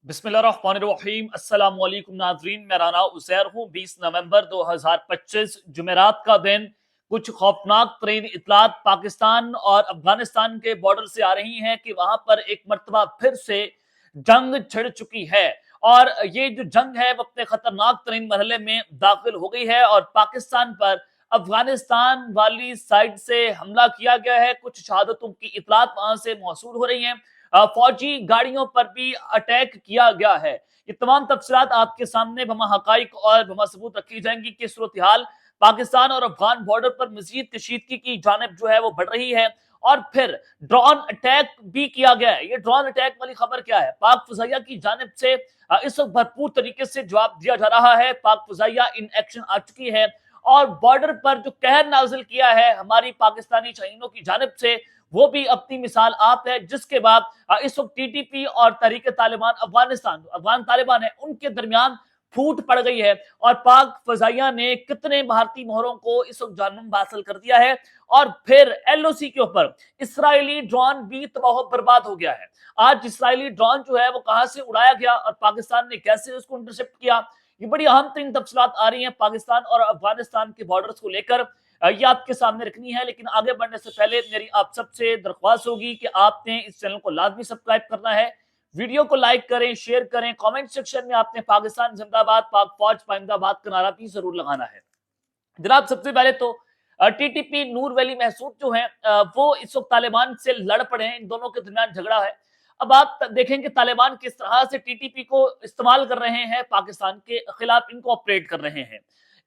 बिस्मिल्लाहिर्रहमानिर्रहीम अस्सलाम वालेकुम नाज़रीन, मैं राना उज़ैर हूँ। 20 नवंबर 2025 जुमेरात का दिन। कुछ खौफनाक तरीन इतलात पाकिस्तान और अफगानिस्तान के बॉर्डर से आ रही हैं कि वहां पर एक मरतबा फिर से जंग छिड़ चुकी है और ये जो जंग है वो अपने खतरनाक तरीन मरहले में दाखिल हो गई है और पाकिस्तान पर अफगानिस्तान वाली साइड से हमला किया गया है। कुछ शहादतों की इतलात वहां से मौसूल हो रही हैं। फौजी गाड़ियों पर भी अटैक किया गया है। ये तमाम तफसीलात आपके सामने बमा हकाइक और बमा सबूत रखी जाएंगी कि सूरत हाल पाकिस्तान और अफगान बॉर्डर पर मजीद कशीदगी की जानिब जो है वो बढ़ रही है। और फिर ड्रोन अटैक भी किया गया है। ये ड्रोन अटैक वाली खबर क्या है? पाक फजाइया की जानिब से इस वक्त भरपूर तरीके से जवाब दिया जा रहा है। पाक फजाइया इन एक्शन आ चुकी है और बॉर्डर पर जो कहर नाजिल किया है हमारी पाकिस्तानी शहीनों की जानिब से, वो भी अपनी मिसाल आप है। जिसके बाद इस वक्त टीटीपी और तहरीक तालिबान अफगान तालिबान है उनके दरमियान फूट पड़ गई है और पाक फजाइया ने कितने भारतीय मोहरों को इस वक्त जानम हासिल कर दिया है। और फिर एलओसी के ऊपर इसराइली ड्रोन भी तबाह बर्बाद हो गया है। आज इसराइली ड्रोन जो है वो कहां से उड़ाया गया और पाकिस्तान ने कैसे उसको इंटरसेप्ट किया, ये बड़ी अहम तीन तफसीलात आ रही हैं पाकिस्तान और अफगानिस्तान के बॉर्डर्स को लेकर। ये आपके सामने रखनी है। लेकिन आगे बढ़ने से पहले मेरी आप सबसे दरख्वास्त होगी कि आपने इस चैनल को लाजमी सब्सक्राइब करना है, वीडियो को लाइक करें, शेयर करें, कमेंट सेक्शन में आपने पाकिस्तान जिंदाबाद, पाक फौज पाइंदाबाद का नारा भी जरूर लगाना है। जनाब, सबसे पहले तो टीटीपी नूर वली महसूद जो है वो इस वक्त तालिबान से लड़ पड़े हैं। इन दोनों के दरमियान झगड़ा है। अब आप देखेंगे तालिबान किस तरह से टीटीपी को इस्तेमाल कर रहे हैं, पाकिस्तान के खिलाफ इनको ऑपरेट कर रहे हैं।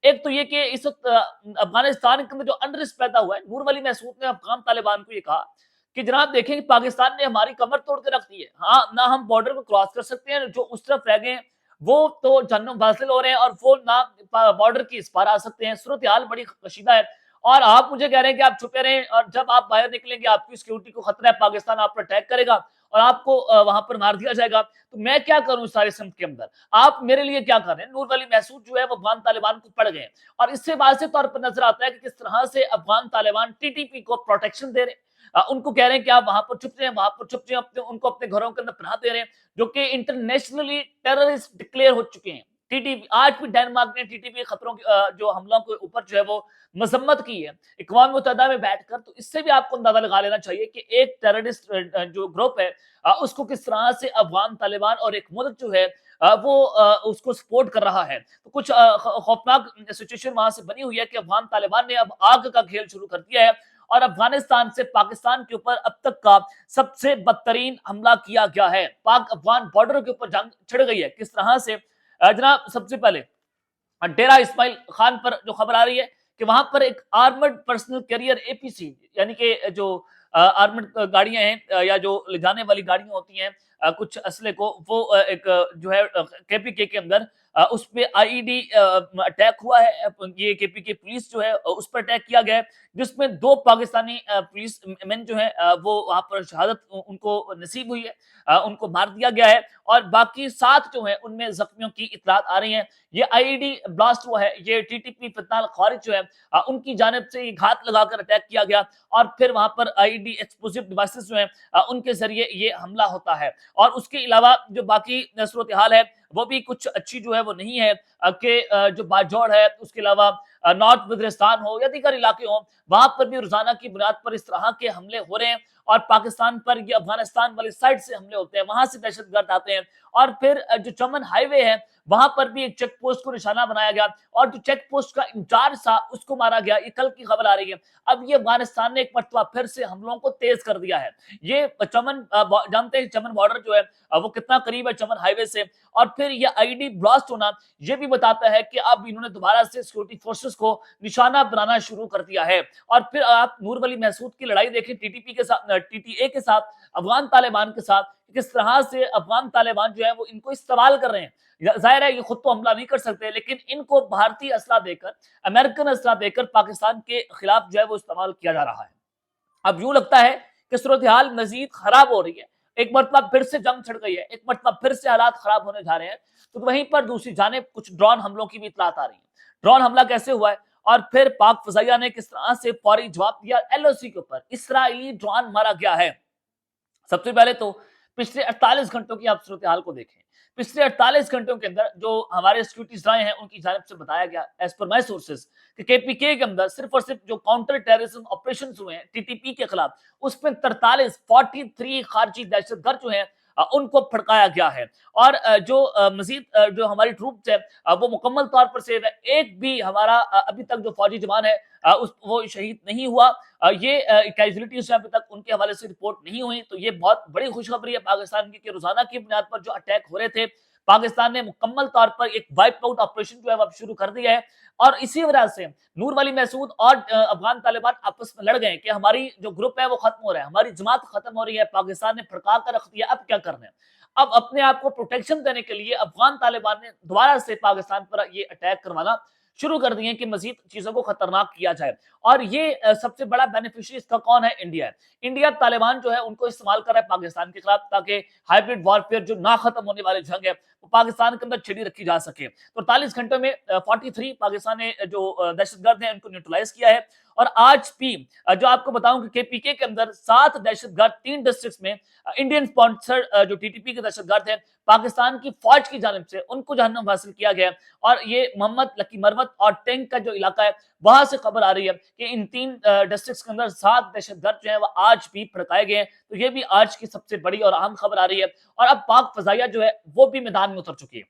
एक तो ये कि इस वक्त अफगानिस्तान के अंदर जो अनरेस्ट पैदा हुआ है, नूर वली महसूद ने अफगान तालिबान को ये कहा कि जनाब देखेंगे पाकिस्तान ने हमारी कमर तोड़ के रख दी है। हाँ, ना हम बॉर्डर को क्रॉस कर सकते हैं, जो उस तरफ रह गए हैं वो तो जन्म हासिल हो रहे हैं और वो ना बॉर्डर की इस पार आ सकते हैं। सूरत हाल बड़ी कशीदा है और आप मुझे कह रहे हैं कि आप छुपे रहें और जब आप बाहर निकलेंगे आपकी सिक्योरिटी को खतरा है, पाकिस्तान आप पर अटैक करेगा और आपको वहां पर मार दिया जाएगा। तो मैं क्या करूं इस सारे सम के अंदर? आप मेरे लिए क्या कर रहे हैं? नूर वली महसूद जो है वो अफगान तालिबान को पड़ गए और इससे वाज़ेह तौर पर नजर आता है कि किस तरह से अफगान तालिबान टीटीपी को प्रोटेक्शन दे रहे हैं। उनको कह रहे हैं कि आप वहां पर छुप जाएं, वहां पर छुप जाएं, अपने उनको अपने घरों के अंदर पनाह दे रहे हैं, जो कि इंटरनेशनली टेररिस्ट डिक्लेयर हो चुके हैं। टीटीपी आज भी डेनमार्क ने टीटीपी खतरों जो हमलों के ऊपर जो है वो मजम्मत की है इक़वाम मुत्तहिदा में बैठकर। तो इससे भी आपको अंदाजा लगा लेना चाहिए कि एक टेररिस्ट जो ग्रुप है उसको किस तरह से अफगान तालिबान और एक मुल्क जो है वो उसको सपोर्ट कर रहा है। तो कुछ खौफनाक सिचुएशन वहां से बनी हुई है कि अफगान तालिबान ने अब आग का खेल शुरू कर दिया है और अफगानिस्तान से पाकिस्तान के ऊपर अब तक का सबसे बदतरीन हमला किया गया है। पाक अफगान बॉर्डर के ऊपर जंग छिड़ गई है। किस तरह से? जनाब, सबसे पहले डेरा इस्माइल खान पर जो खबर आ रही है कि वहां पर एक आर्मर्ड पर्सनल कैरियर एपीसी यानी कि जो आर्मर्ड गाड़ियां हैं या जो ले जाने वाली गाड़ियां होती हैं कुछ असले को, वो एक जो है केपीके के अंदर उस पे आईईडी अटैक हुआ है। ये केपीके पुलिस जो है उस पर अटैक किया गया है जिसमें 2 पाकिस्तानी पुलिस मैन जो है वो वहां पर शहादत उनको नसीब हुई है, उनको मार दिया गया है और बाकी 7 जो है उनमें जख्मियों की इतलात आ रही है। ये आईईडी ब्लास्ट हुआ है, ये टीटीपी फितनाल खारिज जो है उनकी जानिब से घात लगाकर अटैक किया गया और फिर वहां पर आईईडी एक्सप्लोसिव डिवाइसेस जो है उनके जरिए ये हमला होता है। और उसके अलावा जो बाकी सूरत हाल है वो भी कुछ अच्छी जो है वो नहीं है कि जो बाजौड़ है, उसके अलावा नॉर्थ वजीरिस्तान हो या दीगर इलाके हो, वहां पर भी रोजाना की बुनियाद पर इस तरह के हमले हो रहे हैं और पाकिस्तान पर ये अफगानिस्तान वाली साइड से हमले होते हैं, वहां से दहशतगर्द आते हैं। और फिर जो चमन हाईवे है वहां पर भी एक चेक पोस्ट को निशाना बनाया गया और जो चेक पोस्ट का इंचार्ज था उसको मारा गया। ये कल की खबर आ रही है। अब ये अफगानिस्तान ने एक मरतबा फिर से हमलों को तेज कर दिया है। ये चमन जानते हैं चमन बॉर्डर जो है वो कितना करीब है चमन हाईवे से, और फिर ये आईडी ब्लास्ट होना ये भी बताता है कि अब इन्होंने दोबारा से सिक्योरिटी फोर्सेस को निशाना बनाना शुरू कर दिया है। और फिर आप नूर वली महसूद की लड़ाई देखें टीटीपी के साथ, टीटीए के साथ, अफगान तालिबान के साथ, किस तरह से अफगान तालिबान जो है वो इनको इस्तेमाल कर रहे हैं। जाहिर है ये खुद तो हमला नहीं कर सकते, लेकिन इनको भारतीय असला देकर, अमेरिकन असला देकर पाकिस्तान के खिलाफ जो है वो इस्तेमाल किया जा रहा है। अब यूं लगता है कि सूरत हाल मजीद खराब हो रही है। एक मरतबा फिर से जंग छिड़ गई है, एक मरतबा फिर से हालात खराब होने जा रहे हैं। तो वहीं पर दूसरी जानिब कुछ ड्रोन हमलों की भी इतलात आ रही है। ड्रोन हमला कैसे हुआ है और फिर पाक फजाइया ने किस तरह से फौरी जवाब दिया एलओसी के ऊपर। इसराइली ड्रोन मारा गया है। सबसे पहले तो पिछले 48 घंटों की आप सूरत-ए-हाल को देखें। पिछले 48 घंटों के अंदर जो हमारे सिक्योरिटीज़ रहे हैं, उनकी जानिब से बताया गया एज़ पर माय सोर्सेज़ कि केपीके के अंदर सिर्फ़ और सिर्फ़ जो काउंटर टेररिज्म ऑपरेशंस हुए हैं टीटीपी के खिलाफ, उसमें 43 खारजी दहशतगर्द जो हैं उनको भड़काया गया है। और जो मज़ीद जो हमारी ट्रूप्स है वो मुकम्मल तौर पर सेफ है। एक भी हमारा अभी तक जो फौजी जवान है वो शहीद नहीं हुआ। ये कैजुअलिटीज अभी तक उनके हवाले से रिपोर्ट नहीं हुई, तो ये बहुत बड़ी खुशखबरी है पाकिस्तान की कि रोजाना की बुनियाद पर जो अटैक हो रहे थे, पाकिस्तान ने मुकम्मल तौर पर एक वाइप आउट ऑपरेशन जो है वो अब शुरू कर दिया है। और इसी वजह से नूर वाली महसूद और अफगान तालिबान आपस में लड़ गए कि हमारी जो ग्रुप है वो खत्म हो रहा है, हमारी जमात खत्म हो रही है, पाकिस्तान ने भड़का कर रख दिया, अब क्या करना है। अब अपने आप को प्रोटेक्शन देने के लिए अफगान तालिबान ने दोबारा से पाकिस्तान पर ये अटैक करवाना शुरू कर दिए कि मजीद चीजों को खतरनाक किया जाए। और ये सबसे बड़ा बेनिफिशियरी इसका कौन है? इंडिया है। इंडिया तालिबान जो है उनको इस्तेमाल कर रहा है पाकिस्तान के खिलाफ, ताकि हाइब्रिड वॉरफेयर जो ना खत्म होने वाली जंग है वो पाकिस्तान के अंदर छिड़ी रखी जा सके। तो 48 घंटों में 43 पाकिस्तान ने जो दहशतगर्द हैं उनको न्यूट्रलाइज किया है। और आज भी जो आपको बताऊं कि केपीके के अंदर 7 दहशतगर्द 3 डिस्ट्रिक्ट में इंडियन स्पॉन्सर्ड जो टीटीपी के दहशतगर्द हैं, पाकिस्तान की फौज की जानिब से उनको जहन्नुम हासिल किया गया। और ये मोहम्मद लकी मरवत और टैंक का जो इलाका है वहां से खबर आ रही है कि इन 3 डिस्ट्रिक्ट के अंदर 7 दहशतगर्द जो है वो आज भी भड़काए गए हैं। तो ये भी आज की सबसे बड़ी और अहम खबर आ रही है। और अब पाक फजाइया जो है वो भी मैदान में उतर चुकी है।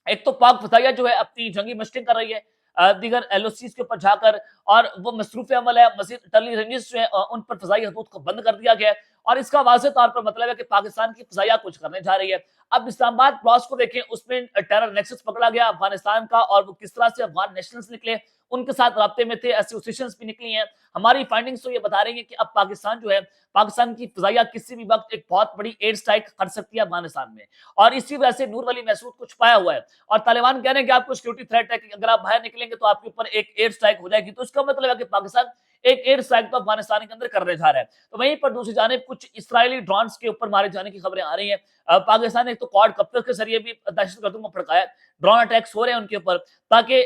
एक तो पाक फजाइया जो है अपनी जंगी मशक़ें कर रही है दीगर एलओसीज के ऊपर जाकर, और वो मसरूफ अमल है। मजीद टली रेंजेस जो है उन पर फजाई हदूद को बंद कर दिया गया है। और इसका वाज़ेह तौर पर मतलब है कि पाकिस्तान की फजाइया कुछ करने जा रही है। अब इस्लामाबाद क्रॉस को देखें, उसमें टेरर नेक्सस पकड़ा गया अफगानिस्तान का, और वो किस तरह से अफगान नेशनल्स निकले, उनके साथ राब्ते में थे, एसोसिएशंस भी निकली हैं। हमारी फाइंडिंग्स तो ये बता रही है कि अब पाकिस्तान जो है, पाकिस्तान की फजाइया किसी भी वक्त एक बहुत बड़ी एयर स्ट्राइक कर सकती है अफगानिस्तान में। और इसी वजह से नूर वाली महसूद को छुपाया हुआ है। और तालिबान कह रहे हैं कि आपको सिक्योरिटी थ्रेट है कि अगर आप बाहर निकलेंगे तो आपके ऊपर एक एयर स्ट्राइक हो जाएगी। तो इसका मतलब है कि पाकिस्तान एक एयर स्ट्राइक तो अफगानिस्तान के अंदर करने जा रहा है। तो वहीं पर दूसरी जानिब कुछ इसराइली ड्रोन्स के ऊपर मारे जाने की खबरें आ रही हैं। पाकिस्तान ने तो क्वाड कप्टर के जरिए भी दहशतगर्दों को भड़काया। ड्रोन अटैक्स हो रहे हैं उनके ऊपर, ताकि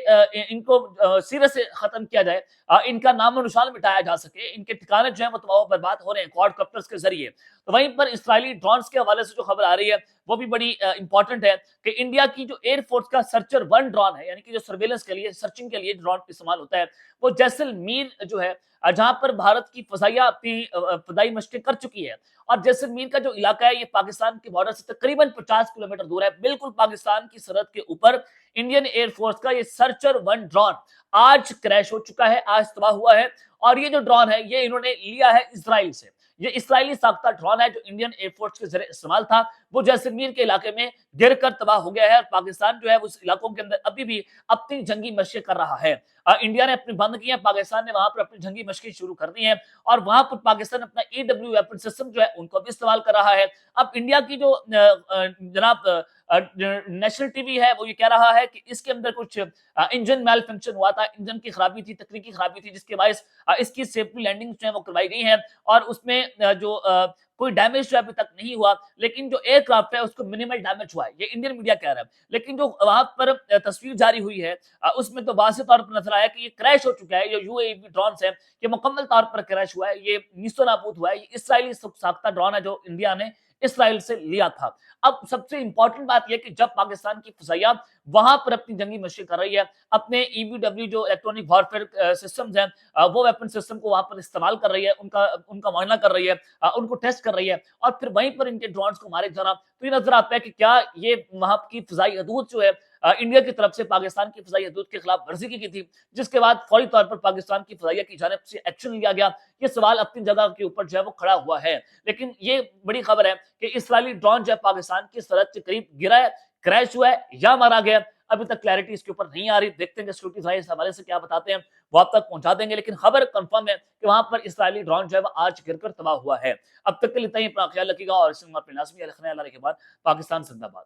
इनको सिरे से खत्म किया जाए, इनका नामो निशान मिटाया जा सके, इनके ठिकाने जो है वो तबाह बर्बाद हो रहे हैं क्वाड कप्टर्स के जरिए। तो वहीं पर इसराइली ड्रोन्स के हवाले से जो खबर आ रही है वो भी बड़ी इंपॉर्टेंट है कि इंडिया की जो एयरफोर्स का सर्चर 1 ड्रोन है, यानी कि जो सर्वेलेंस के लिए, सर्चिंग के लिए ड्रोन इस्तेमाल होता है, वो जैसलमेर जो है जहां पर भारत की फजाइया अपनी फदाई मशक़ें कर चुकी है। और जैसलमेर का जो इलाका है ये पाकिस्तान के बॉर्डर से तकरीबन 50 किलोमीटर दूर है, बिल्कुल पाकिस्तान की सरहद के ऊपर। इंडियन एयरफोर्स का ये सर्चर 1 ड्रोन आज क्रैश हो चुका है, आज तबाह हुआ है। और ये जो ड्रोन है ये इन्होंने लिया है इसराइल से। ये इसराइली साख्ता ड्रोन है जो इंडियन एयरफोर्स के जरिए इस्तेमाल था, वो जैसलमेर के इलाके में गिर कर तबाह हो गया है। पाकिस्तान जो है उस इलाकों के अंदर अभी भी अपनी जंगी मशक़ें कर रहा है। इंडिया ने अपनी बंद की है, पाकिस्तान ने वहां पर अपनी जंगी मशक़ें शुरू कर दी हैं। और वहां पर पाकिस्तान अपना ईडब्ल्यू वेपन सिस्टम जो है उनको भी इस्तेमाल कर रहा है। अब इंडिया की जो जनाब नेशनल टीवी है वो ये कह रहा है कि इसके अंदर कुछ इंजन मेल फंक्शन हुआ था, इंजन की खराबी थी, तकनीकी खराबी थी, जिसके बायस इसकी सेफ्टी लैंडिंग जो है वो करवाई गई है। और उसमें जो कोई डैमेज जो अभी तक नहीं हुआ, लेकिन जो एयरक्राफ्ट है उसको मिनिमल डैमेज हुआ है, ये इंडियन मीडिया कह रहा है। लेकिन जो वहां पर तस्वीर जारी हुई है उसमें तो वाज़ेह तौर पर नजर आया कि ये क्रैश हो चुका है। ये यूएवी ड्रोन है, ये मुकम्मल तौर पर क्रैश हुआ है, ये नीस्तो नाबूद हुआ है। ये इसराइली साख्ता ड्रोन है जो इंडिया ने इसराइल से लिया था। अब सबसे इंपॉर्टेंट बात यह कि जब पाकिस्तान की फजाइया वहां पर अपनी जंगी मशक़ें कर रही है, अपने ईबीडब्ल्यू जो इलेक्ट्रॉनिक वॉरफेयर सिस्टम्स हैं वो वेपन सिस्टम को वहां पर इस्तेमाल कर रही है, उनका उनका मुआयना कर रही है, उनको टेस्ट कर रही है, और फिर वहीं पर इनके ड्रोन्स को मारे जाना, तो ये नजर आता है कि क्या ये वहां की फजाई हदूद जो है इंडिया की तरफ से पाकिस्तान की फजाई हदूद के खिलाफ वर्जी की थी, जिसके बाद फौरी तौर पर पाकिस्तान की फजाइया की जानिब से एक्शन लिया गया। ये सवाल अपनी जगह के ऊपर जो है वो खड़ा हुआ है। लेकिन ये बड़ी खबर है कि इसराइली ड्रोन जो है पाकिस्तान की सरहद के करीब गिरा है, क्रैश हुआ है या मारा गया, अभी तक क्लैरिटी इसके ऊपर नहीं आ रही। देखते हैं कि सिक्योरिटी भाई इस हवाले से क्या बताते हैं, वो आप तक पहुंचा देंगे। लेकिन खबर कंफर्म है कि वहां पर इसराइली ड्रोन जो है वो आज गिरकर तबाह हुआ है। अब तक के लिए इतना ही, अपना ख्याल रखिएगा और इसमें अपने लाजमी रखने वाला के बाद पाकिस्तान जिंदाबाद।